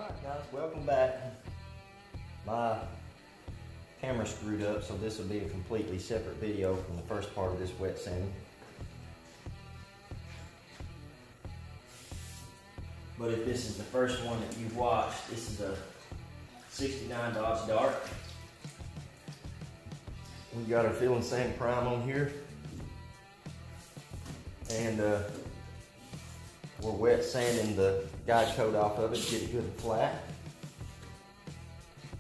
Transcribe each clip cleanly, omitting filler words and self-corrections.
Alright guys, welcome back. My camera screwed up, so this will be a completely separate video from the first part of this wet sanding. But if this is the first one that you've watched, this is a 69 Dodge Dart. We got our fill and sand prime on here. And we're wet sanding the guide coat off of it to get it good and flat.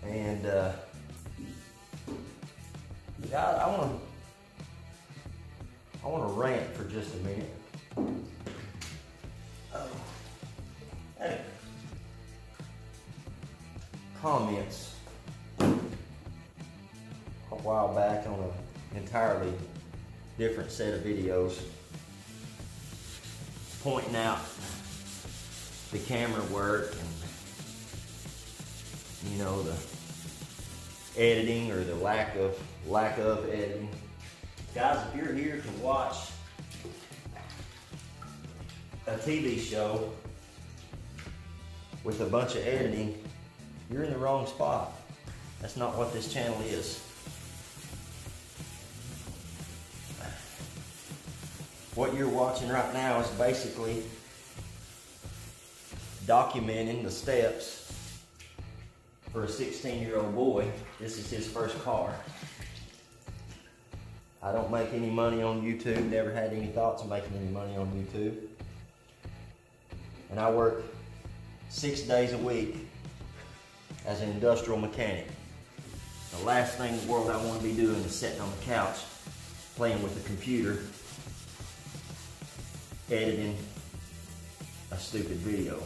And yeah, I want to rant for just a minute. Hey. Comments a while back on an entirely different set of videos pointing out the camera work and, you know, the editing or the lack of editing. Guys, if you're here to watch a TV show with a bunch of editing, you're in the wrong spot. That's not what this channel is. What you're watching right now is basically documenting the steps for a 16-year-old boy. This is his first car. I don't make any money on YouTube, never had any thoughts of making any money on YouTube. And I work 6 days a week as an industrial mechanic. The last thing in the world I want to be doing is sitting on the couch playing with the computer, editing a stupid video.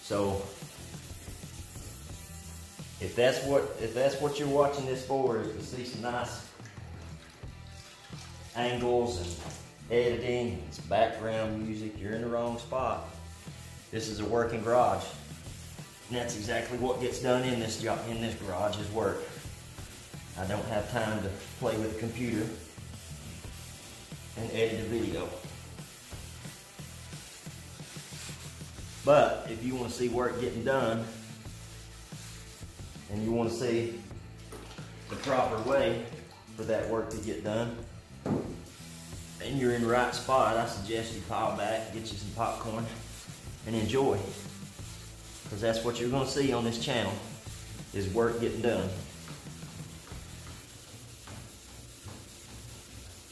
So if that's what you're watching this for, is to see some nice angles and editing and some background music, you're in the wrong spot. This is a working garage. And that's exactly what gets done in this garage is work. I don't have time to play with the computer and edit a video. But if you want to see work getting done and you want to see the proper way for that work to get done, and you're in the right spot, I suggest you pile back, get you some popcorn, and enjoy. Because that's what you're going to see on this channel, is work getting done.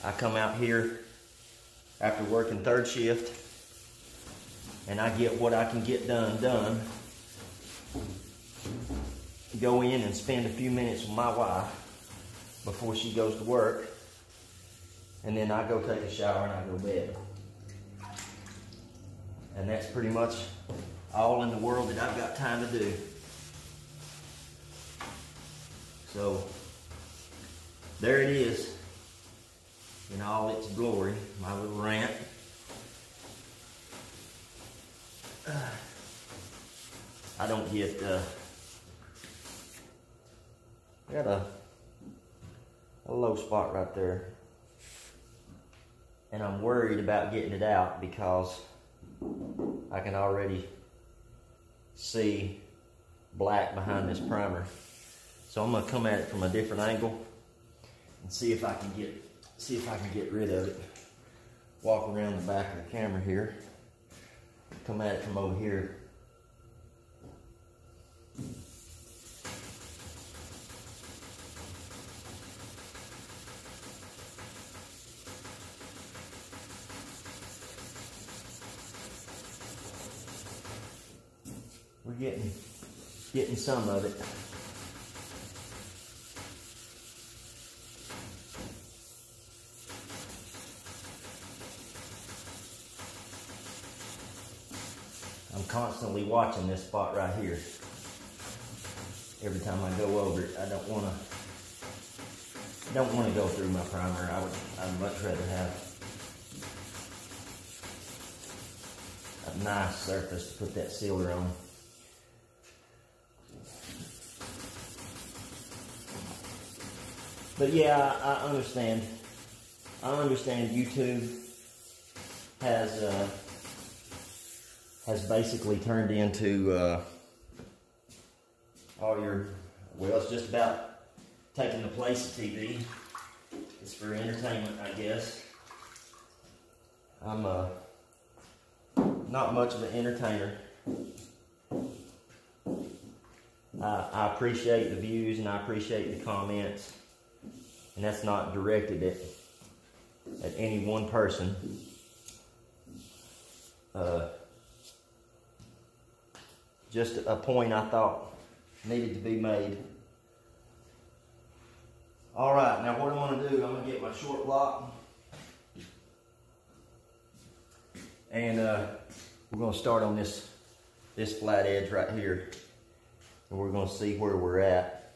I come out here after working third shift, and I get what I can get done. Go in and spend a few minutes with my wife before she goes to work, and then I go take a shower and I go to bed. And that's pretty much all in the world that I've got time to do. So there it is in all its glory, my little rant. I don't get I got a low spot right there, and I'm worried about getting it out because I can already see black behind this primer. So I'm gonna come at it from a different angle and see if I can get rid of it. Walk around the back of the camera here. Come at it from over here. We're getting some of it. I'm constantly watching this spot right here. Every time I go over it, I don't want to go through my primer. I'd much rather have a nice surface to put that sealer on. But yeah, I understand. I understand YouTube has basically turned into all your, well, it's just about taking the place of TV. It's for entertainment, I guess. I'm not much of an entertainer. I appreciate the views and I appreciate the comments, and that's not directed at any one person. Just a point I thought needed to be made. All right, now what I'm going to do, I'm going to get my short block, and we're going to start on this flat edge right here, and we're going to see where we're at.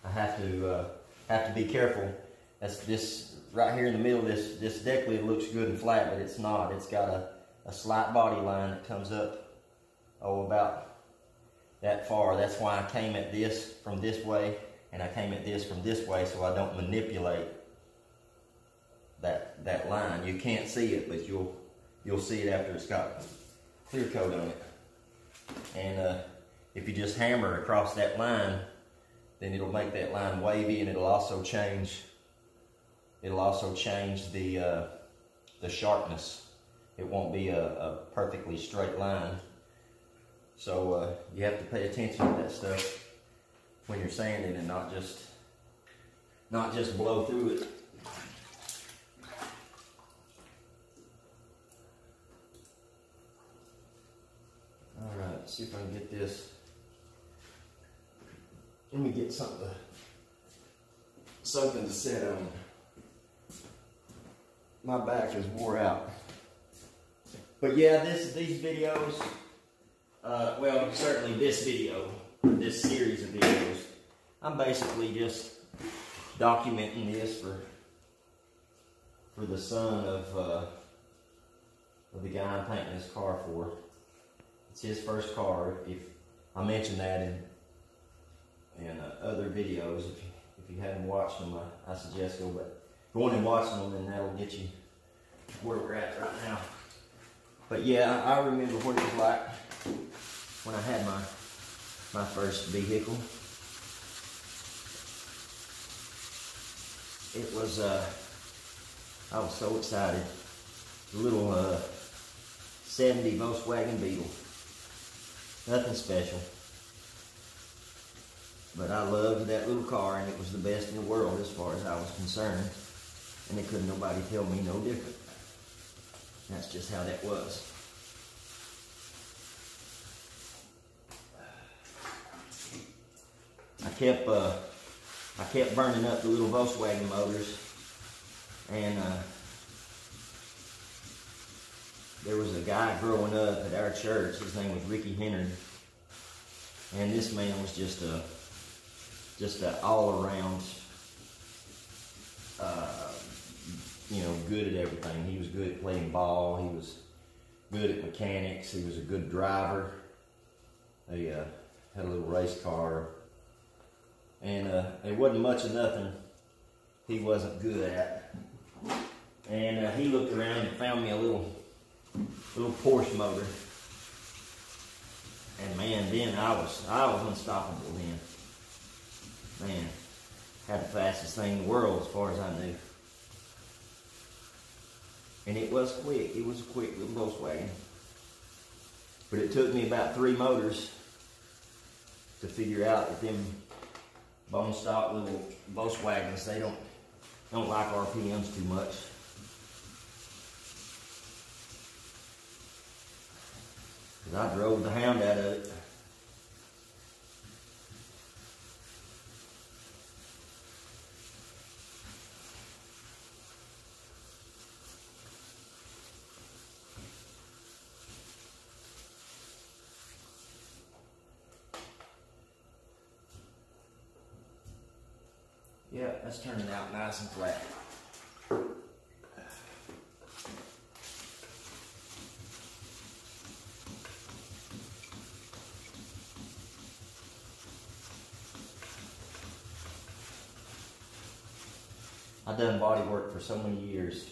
I have to be careful. That's this right here in the middle. This deck lid looks good and flat, but it's not. It's got a slight body line that comes up, about that far. That's why I came at this from this way, and I came at this from this way, so I don't manipulate that line. You can't see it, but you'll see it after it's got clear coat on it. And if you just hammer across that line, then it'll make that line wavy, and it'll also change the sharpness. It won't be a perfectly straight line. So you have to pay attention to that stuff when you're sanding, and not just blow through it. All right, let's see if I can get this. Let me get something to sit on. My back is wore out. But yeah, these videos, well, certainly this video, this series of videos, I'm basically just documenting this for the son of the guy I'm painting this car for. It's his first car. If I mentioned that in other videos, if you haven't watched them, I suggest going and watching them, and that'll get you where we're at right now. But yeah, I remember what it was like when I had my first vehicle. It was, I was so excited. The little 70 Volkswagen Beetle. Nothing special. But I loved that little car, and it was the best in the world as far as I was concerned. And it couldn't nobody tell me no different. That's just how that was. I kept burning up the little Volkswagen motors, and there was a guy growing up at our church. His name was Ricky Hennard, and this man was just a all-around, good at everything. He was good at playing ball. He was good at mechanics. He was a good driver. He had a little race car. And there wasn't much of nothing he wasn't good at. And he looked around and found me a little Porsche motor. And man, then I was unstoppable then. Man, had the fastest thing in the world as far as I knew. And it was quick. It was a quick little Volkswagen. But it took me about 3 motors to figure out that them bone stock little Volkswagens, they don't like RPMs too much. Because I drove the hound out of it. Yeah, that's turning out nice and flat. I've done body work for so many years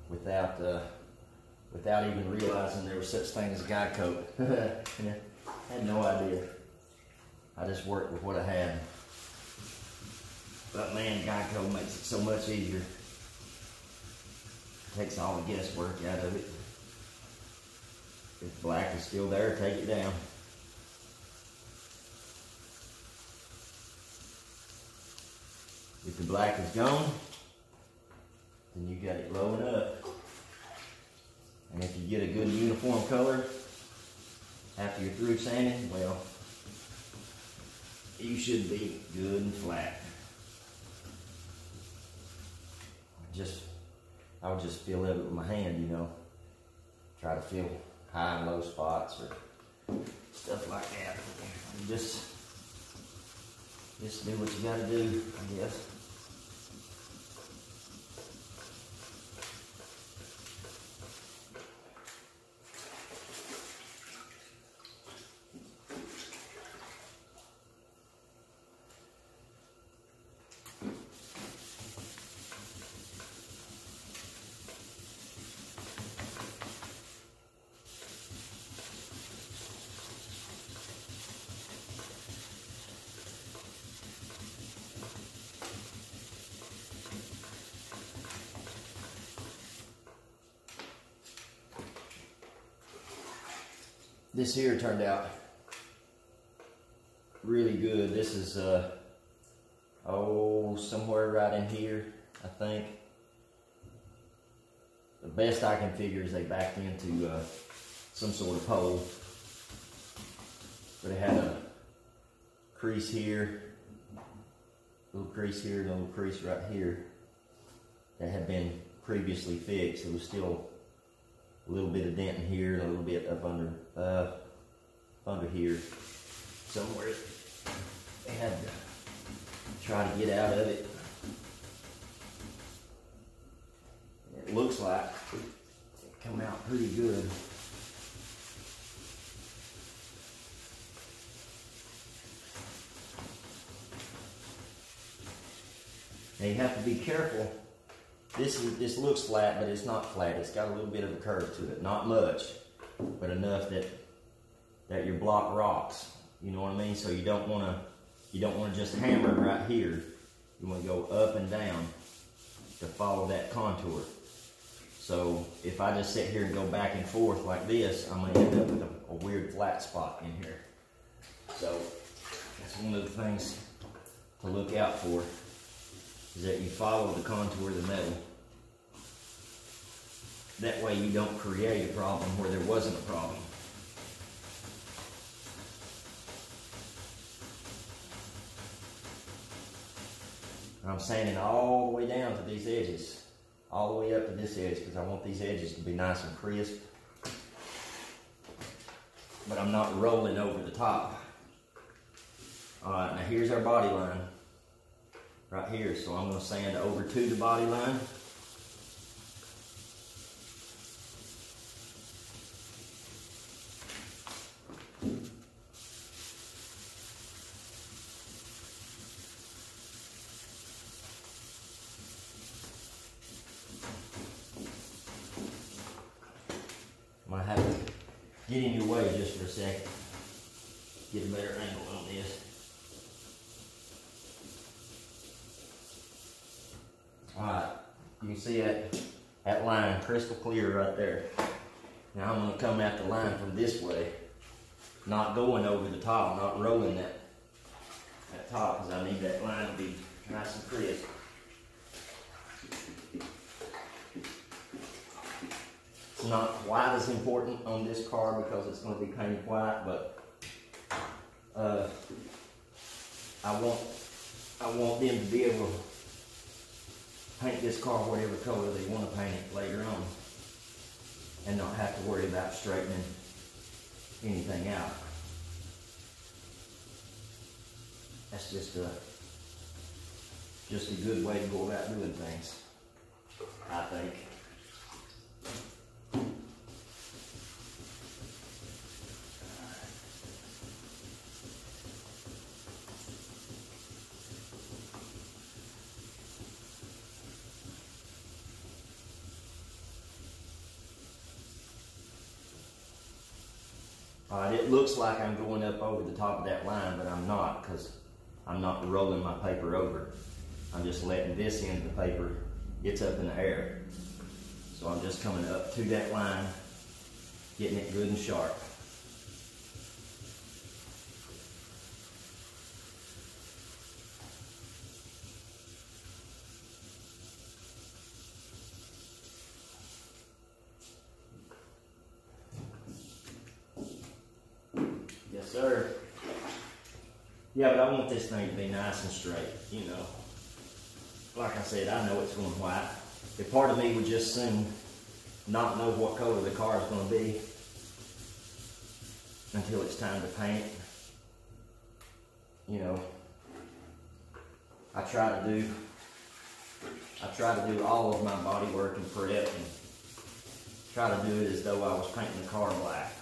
without without even realizing there was such thing as guide coat. I had no idea. I just worked with what I had. But man, guide coat makes it so much easier. Takes all the guesswork out of it. If black is still there, take it down. If the black is gone, then you got it blowing up. And if you get a good uniform color after you're through sanding, well, you should be good and flat. I would just feel it with my hand, you know. Try to feel high and low spots or stuff like that. Just do what you gotta do, I guess. This here turned out really good. This is, somewhere right in here, I think. The best I can figure is they backed into some sort of pole. But it had a crease here, little crease here, and a little crease right here that had been previously fixed. It was still a little bit of dent in here and a little bit up under here somewhere. They had to try to get out of it. It looks like it come out pretty good. Now you have to be careful. This looks flat, but it's not flat. It's got a little bit of a curve to it. Not much, but enough that your block rocks. You know what I mean? So you don't want to just hammer right here. You want to go up and down to follow that contour. So if I just sit here and go back and forth like this, I'm going to end up with a weird flat spot in here. So that's one of the things to look out for, is that you follow the contour of the metal. That way you don't create a problem where there wasn't a problem. I'm sanding all the way down to these edges, all the way up to this edge, because I want these edges to be nice and crisp. But I'm not rolling over the top. Alright, now here's our body line. Right here, so I'm going to sand over to the body line. Might have to get in your way just for a second. Get a better angle on this. Alright, you can see that line crystal clear right there. Now I'm going to come at the line from this way, not going over the top, not rolling that top, because I need that line to be nice and crisp. It's not quite as important on this car because it's going to be painted white, but I want them to be able to paint this car whatever color they want to paint it later on, and not have to worry about straightening anything out. That's just a good way to go about doing things, I think. Alright, it looks like I'm going up over the top of that line, but I'm not, because I'm not rolling my paper over. I'm just letting this end of the paper, it's up in the air. So I'm just coming up to that line, getting it good and sharp. Yes, sir. Yeah, but I want this thing to be nice and straight, you know. Like I said, I know it's going white. If part of me would just soon not know what color the car is going to be until it's time to paint. You know, I try to do all of my body work and prep and try to do it as though I was painting the car black.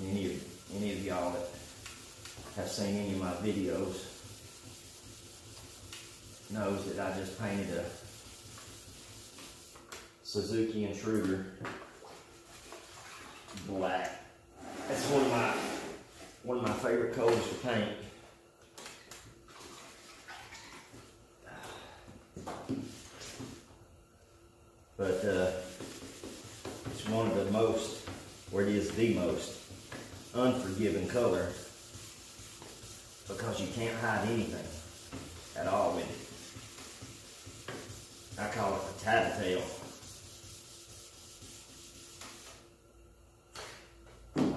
Any of y'all that have seen any of my videos knows that I just painted a Suzuki Intruder black. That's one of my favorite colors to paint. But it's one of the most, or it is the most unforgiving color, because you can't hide anything at all with it. I call it the tattletale.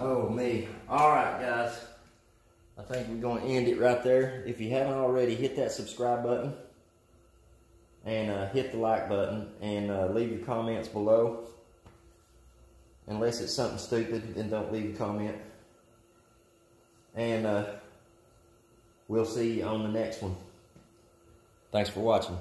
Oh me. Alright guys, I think we're going to end it right there. If you haven't already, hit that subscribe button and hit the like button and leave your comments below. Unless it's something stupid, then don't leave a comment. And we'll see you on the next one. Thanks for watching.